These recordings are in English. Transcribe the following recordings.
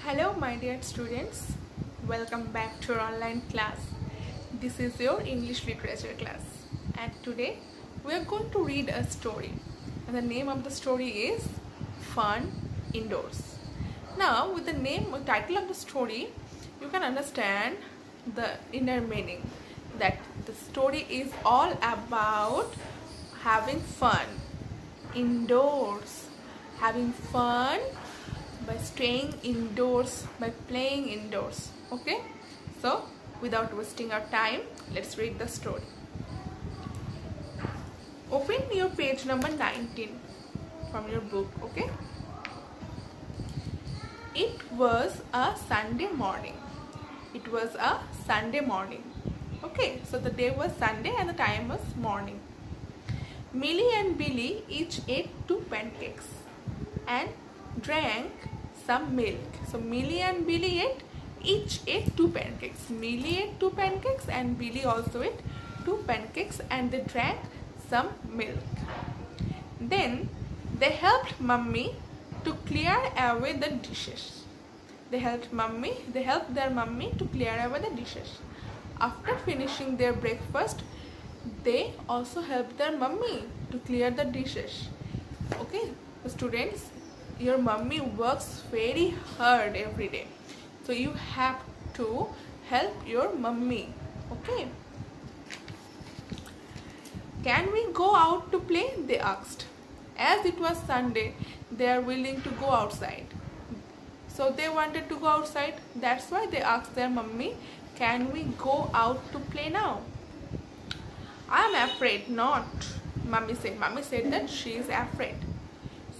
Hello my dear students, welcome back to our online class. This is your English literature class and today we are going to read a story and the name of the story is Fun Indoors. Now with the title of the story you can understand the inner meaning that the story is all about having fun indoors, having fun by staying indoors, by playing indoors. Okay, so without wasting our time, let's read the story. Open your page number 19 from your book. Okay, it was a Sunday morning. It was a Sunday morning. Okay, so the day was Sunday and the time was morning. Millie and Billy each ate 2 pancakes and drank some milk. So Millie and Billy each ate 2 pancakes. Millie ate 2 pancakes and Billy also ate 2 pancakes and they drank some milk. Then they helped Mummy to clear away the dishes. They helped their mummy to clear away the dishes. After finishing their breakfast, they also helped their mummy to clear the dishes. Okay, so students, your mummy works very hard every day, so you have to help your mummy. Okay, can we go out to play? They asked. As it was Sunday, they are willing to go outside. So they wanted to go outside. That's why they asked their mummy, can we go out to play now? I'm afraid not, Mummy said. Mummy said that she is afraid.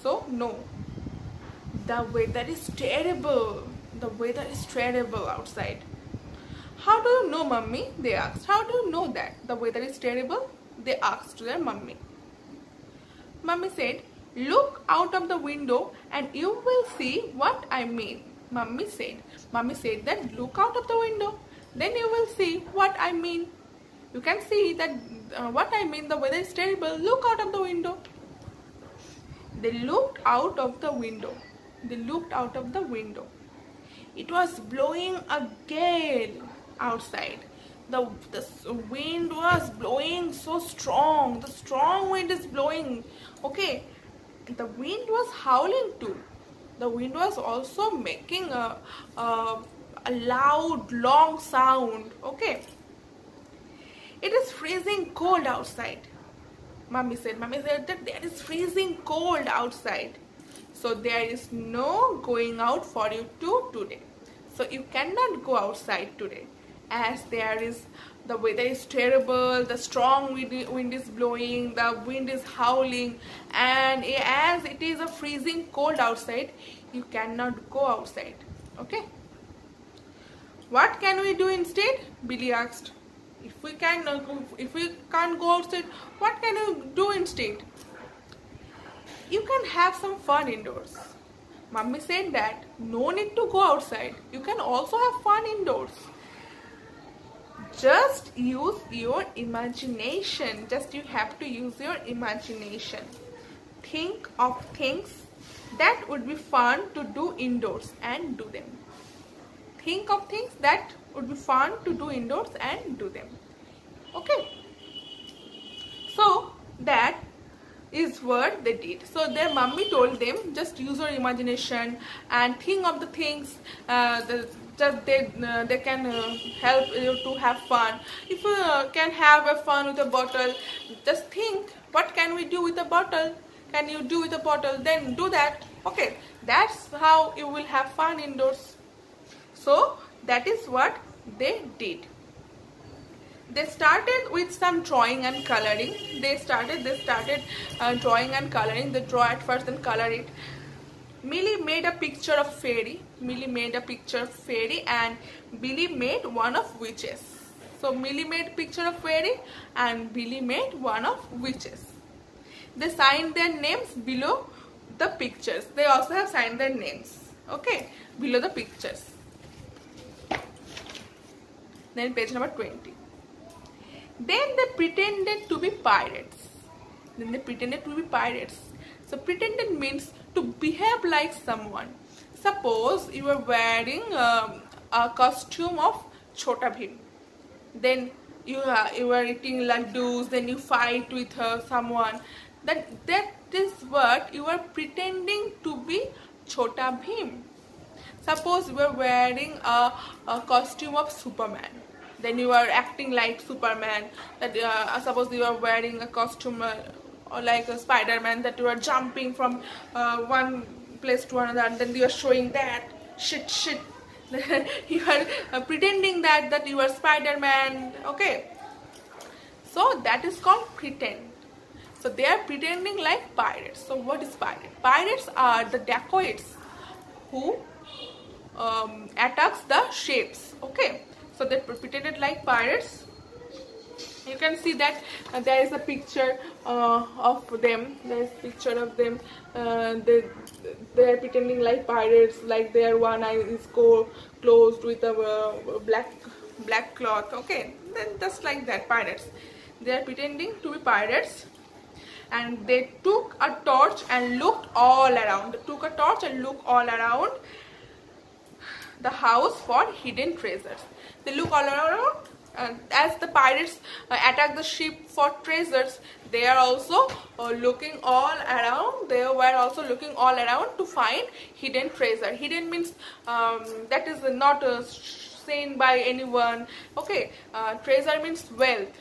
So no. The weather is terrible. The weather is terrible outside. How do you know, Mummy? They asked. How do you know that the weather is terrible? They asked their mummy. Mummy said, look out of the window and you will see what I mean. Mummy said that look out of the window, then you will see what I mean. You can see that what I mean, the weather is terrible. Look out of the window. They looked out of the window. They looked out of the window. It was blowing a gale outside. The wind was blowing so strong. The strong wind is blowing. Okay, the wind was howling too. The wind was also making a loud, long sound. Okay. It is freezing cold outside. Mummy said that there is freezing cold outside. So there is no going out for you today. So you cannot go outside today as the weather is terrible, the strong wind is blowing, the wind is howling, and as it is a freezing cold outside, you cannot go outside. Okay. What can we do instead? Billy asked. If we can't go outside, what can you do instead? You can have some fun indoors. Mummy said that no need to go outside. You can also have fun indoors. Just use your imagination. You have to use your imagination. Think of things that would be fun to do indoors and do them. Think of things that would be fun to do indoors and do them. Okay, so that is what they did. So their mummy told them, just use your imagination and think of the things they can help you to have fun. If you can have a fun with a bottle, just think, what can we do with a bottle? Can you do with a bottle? Then do that. Okay, that's how you will have fun indoors. So that is what they did. They started with some drawing and coloring. They started drawing and coloring. They draw at first and color it. Millie made a picture of fairy. And Billy made one of witches. So Millie made picture of fairy and Billy made one of witches. They signed their names below the pictures. They also have signed their names. Okay, below the pictures. Then page number 20. Then they pretended to be pirates. So pretended means to behave like someone. Suppose you are wearing a costume of Chota Bhim. Then you are eating laddus, then you fight with someone. That is what you are pretending to be Chota Bhim. Suppose you are wearing a costume of Superman. Then you are acting like Superman. That suppose you are wearing a costume or like a Spider-Man, that you are jumping from one place to another, and then you are showing that shit. You are pretending that you are Spider-Man. Okay, so that is called pretend. So they are pretending like pirates. So what is pirate? Pirates are the dacoits who attacks the ships. Okay, so they pretended like pirates. You can see that there is a picture of them. There is a picture of them. They are pretending like pirates, like their one eye is closed with a black cloth. Okay, then just like that, pirates. They are pretending to be pirates, and they took a torch and looked all around. They took a torch and looked all around the house for hidden treasures. They look all around. As the pirates attack the ship for treasures, they are also looking all around. They were also looking all around to find hidden treasure. Hidden means that is not seen by anyone. Okay, treasure means wealth.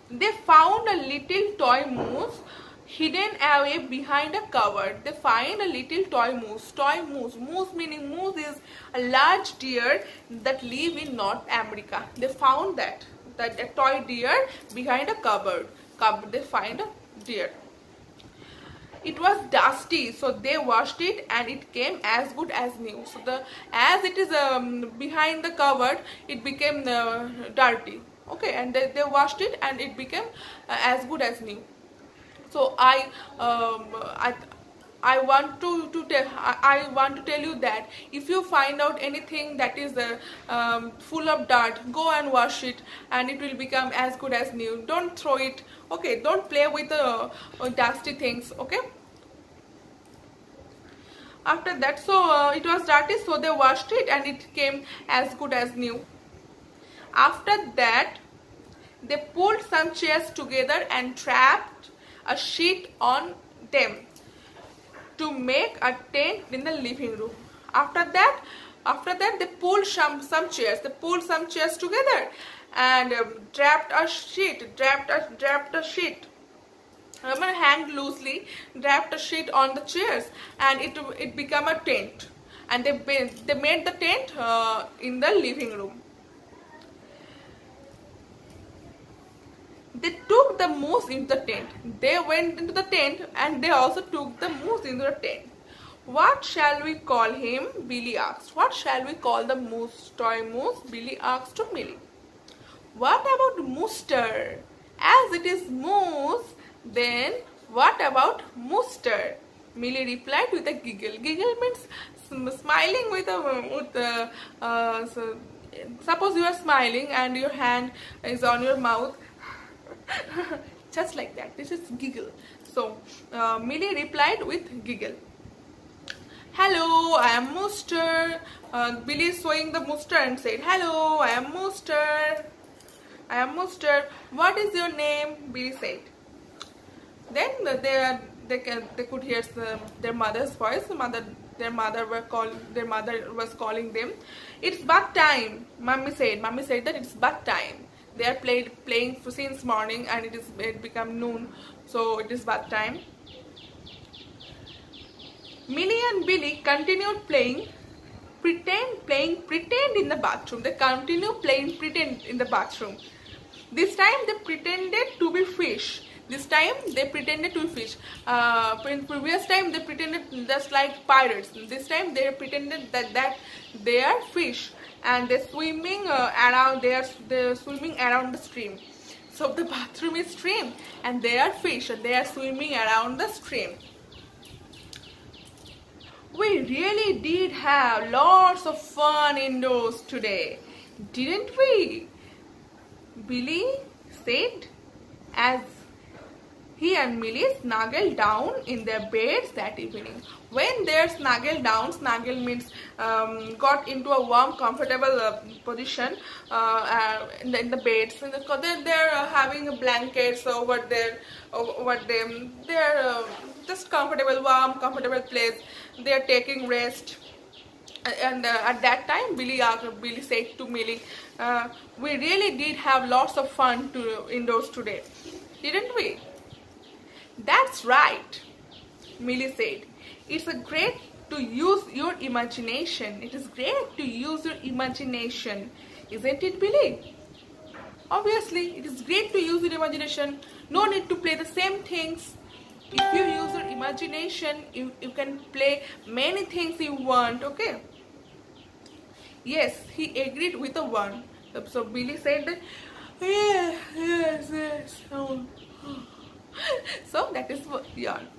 They found a little toy moose hidden away behind a cupboard. They find a little toy moose. Toy moose. Moose meaning moose is a large deer that live in North America. They found that a toy deer behind a cupboard. They find a deer. It was dusty, so they washed it and it came as good as new. So as it is behind the cupboard, it became dirty. Okay, and they washed it and it became as good as new. So I want to tell you that if you find out anything that is full of dirt, go and wash it and it will become as good as new. Don't throw it. Okay, don't play with the dusty things. Okay. After that, so it was dirty, so they washed it and it came as good as new. After that, they pulled some chairs together and trapped a sheet on them to make a tent in the living room. After that they pulled some chairs. They pulled some chairs together and draped a sheet. Hanged loosely, draped a sheet on the chairs, and it became a tent. And they made the tent in the living room. They took the moose into the tent. They went into the tent and they also took the moose into the tent. What shall we call him? Billy asked. What shall we call the moose, toy moose? Billy asked to Millie. What about Mooster? As it is moose, then what about Mooster? Millie replied with a giggle. Giggle means smiling so suppose you are smiling and your hand is on your mouth. Just like that. This is giggle. So Millie replied with giggle. Hello, I am Mooster. Billy is showing the Mooster and said, hello, I am Mooster. I am Mooster. What is your name? Billy said. Then they could hear their mother's voice. Their mother was calling them. It's bath time. Mommy said that it's bath time. They are playing since morning and it become noon, so it is bath time. Millie and Billy continued playing pretend in the bathroom. They continue playing pretend in the bathroom. This time they pretended to be fish. This time they pretended to be fish. In previous time they pretended just like pirates. This time they pretended that they are fish. And they're swimming around. They're swimming around the stream. So the bathroom is stream, and they are fish, and they are swimming around the stream. We really did have lots of fun indoors today, didn't we? Billy said as he and Millie snuggled down in their beds that evening. When they're snuggled down, snuggle means got into a warm, comfortable position in the beds. They're having blankets over there, over them. They're just comfortable, warm, comfortable place. They're taking rest. And at that time, Billy said to Millie, "We really did have lots of fun indoors today, didn't we?" "That's right," Millie said. "It's a great to use your imagination. It is great to use your imagination, isn't it, Billy?" "Obviously, it is great to use your imagination. No need to play the same things. If you use your imagination, you can play many things you want, okay?" Yes, he agreed with the one. So Billy said that, yes. Oh. So that is yawn.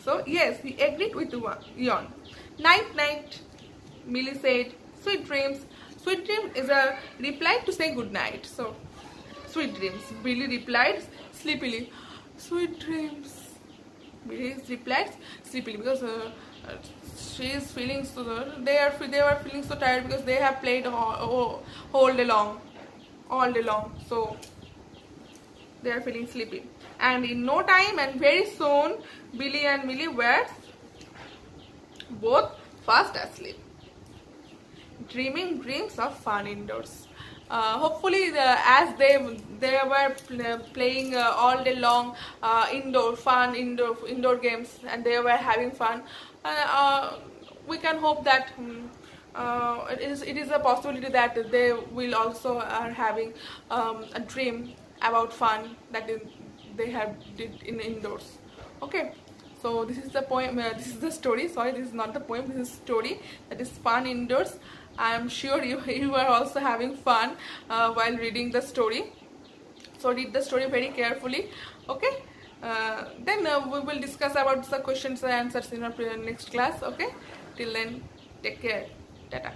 So yes, he agreed with the one yawn. Night, night, Billy said. Sweet dreams. Sweet dream is a reply to say good night. So sweet dreams. Billy replied sleepily. Sweet dreams. Billy replied sleepily because she is feeling so. They were feeling so tired because they have played all day long. So they are feeling sleepy. And in no time and very soon, Billy and Millie were both fast asleep, dreaming dreams of fun indoors. Hopefully, as they were playing all day long indoor games, and they were having fun, we can hope that it is a possibility that they will also are having a dream about fun that they have did in indoors. Okay, so this is the poem. This is the story. Sorry, this is not the poem. This is story that is fun indoors. I am sure you are also having fun while reading the story. So read the story very carefully. Okay. Then we will discuss about the questions and answers in our next class. Okay. Till then, take care. Tata.